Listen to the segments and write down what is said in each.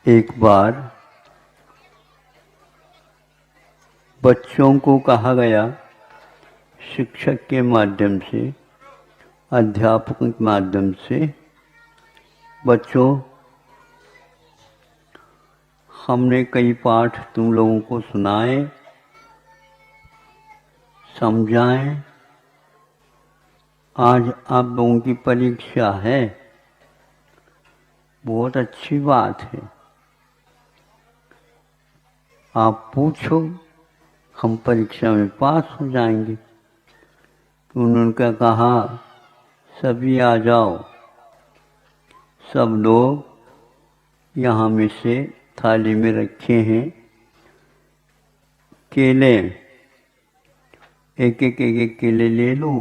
एक बार बच्चों को कहा गया, शिक्षक के माध्यम से, अध्यापक के माध्यम से, बच्चों हमने कई पाठ तुम लोगों को सुनाए, समझाएं। आज आप लोगों की परीक्षा है, बहुत अच्छी बात है। आप पूछो, हम परीक्षा में पास हो जाएंगे। तो उन्होंने कहा, सभी आ जाओ। सब लोग यहाँ में से थाली में रखे हैं केले, एक एक केले ले लो।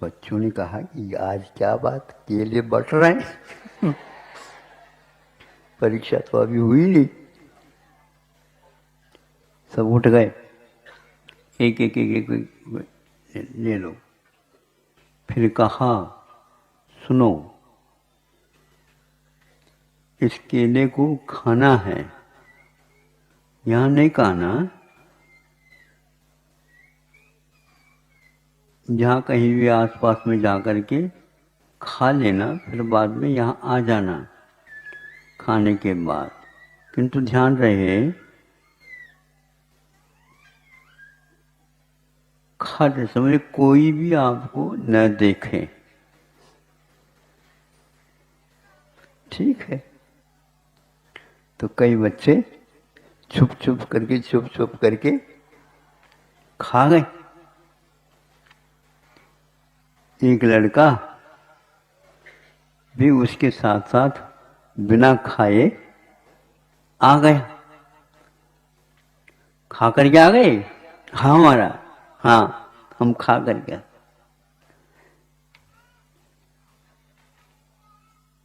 बच्चों ने कहा कि आज क्या बात, केले बट रहे हैं। परीक्षा तो अभी हुई नहीं। सब उठ गए, एक ले लो। फिर कहा, सुनो, इस केले को खाना है, यहाँ नहीं खाना। जहाँ कहीं भी आसपास में जा कर के खा लेना, फिर बाद में यहाँ आ जाना खाने के बाद। किंतु ध्यान रहे, खाते समय कोई भी आपको न देखे, ठीक है। तो कई बच्चे छुप छुप करके खा गए। एक लड़का भी उसके साथ साथ बिना खाए आ गया। खा करके आ गए, हाँ हमारा, हाँ हम खा करके।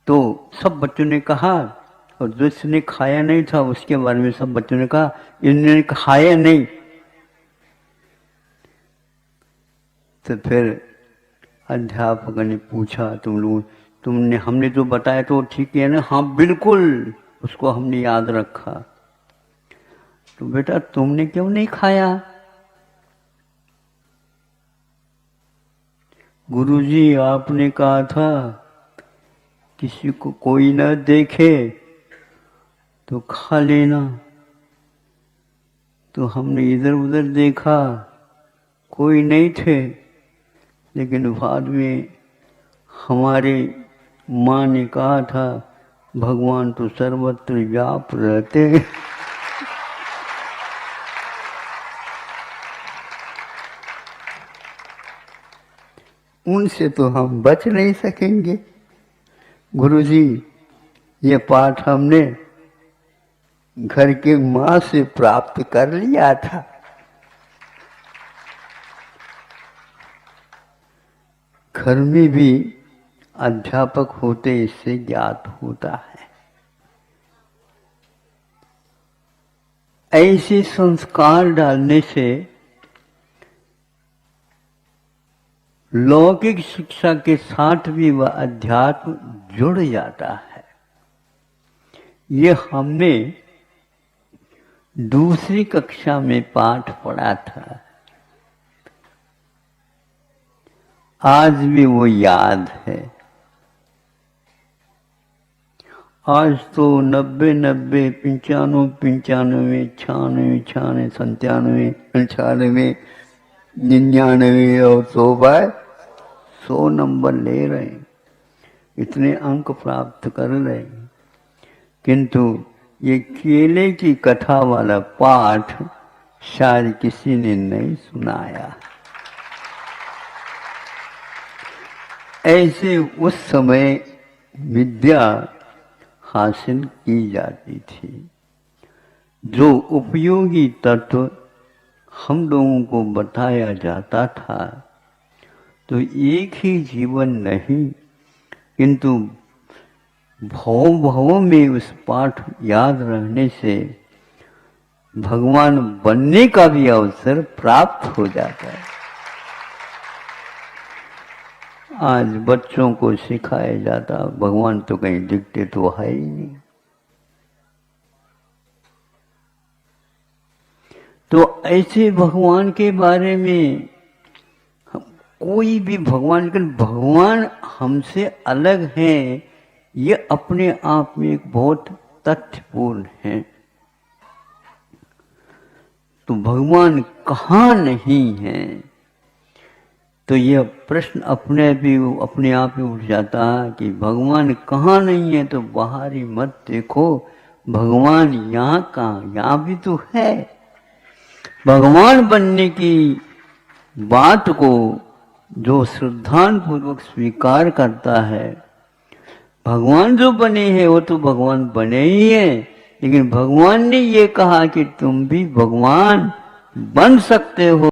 तो सब बच्चों ने कहा, और जिसने खाया नहीं था उसके बारे में सब बच्चों ने कहा, इन्होंने खाया नहीं। तो फिर अध्यापक ने पूछा, तुमने हमने जो बताया तो ठीक है ना? हाँ बिल्कुल, उसको हमने याद रखा। तो बेटा तुमने क्यों नहीं खाया? गुरुजी आपने कहा था किसी को कोई न देखे तो खा लेना। तो हमने इधर उधर देखा, कोई नहीं थे, लेकिन बाद में हमारे माँ ने कहा था, भगवान तो सर्वत्र व्याप्त रहते हैं। उनसे तो हम बच नहीं सकेंगे। गुरुजी, ये पाठ हमने घर के माँ से प्राप्त कर लिया था। घर में भी अध्यापक होते इससे ज्ञात होता है। ऐसे संस्कार डालने से लौकिक शिक्षा के साथ भी वह अध्यात्म जुड़ जाता है। ये हमने दूसरी कक्षा में पाठ पढ़ा था, आज भी वो याद है। आज तो 90, 95, 95, 96, 96, 97, 98, 99 और 100 नंबर ले रहे हैं, इतने अंक प्राप्त कर रहे हैं। किंतु ये केले की कथा वाला पाठ शायद किसी ने नहीं सुनाया। ऐसे उस समय विद्या हासिल की जाती थी। जो उपयोगी तत्व हम लोगों को बताया जाता था, तो एक ही जीवन नहीं, किंतु भव में उस पाठ याद रहने से भगवान बनने का भी अवसर प्राप्त हो जाता है। आज बच्चों को सिखाया जाता, भगवान तो कहीं दिखते तो है ही नहीं। तो ऐसे भगवान के बारे में कोई भी भगवान हमसे अलग है, ये अपने आप में एक बहुत तथ्यपूर्ण है। तो भगवान कहाँ नहीं है, तो यह प्रश्न अपने आप ही उठ जाता कि भगवान कहाँ नहीं है, तो बाहर ही मत देखो, भगवान यहाँ कहाँ, यहाँ भी तो है। भगवान बनने की बात को जो श्रद्धापूर्वक स्वीकार करता है, भगवान जो बने हैं वो तो भगवान बने ही हैं, लेकिन भगवान ने ये कहा कि तुम भी भगवान बन सकते हो।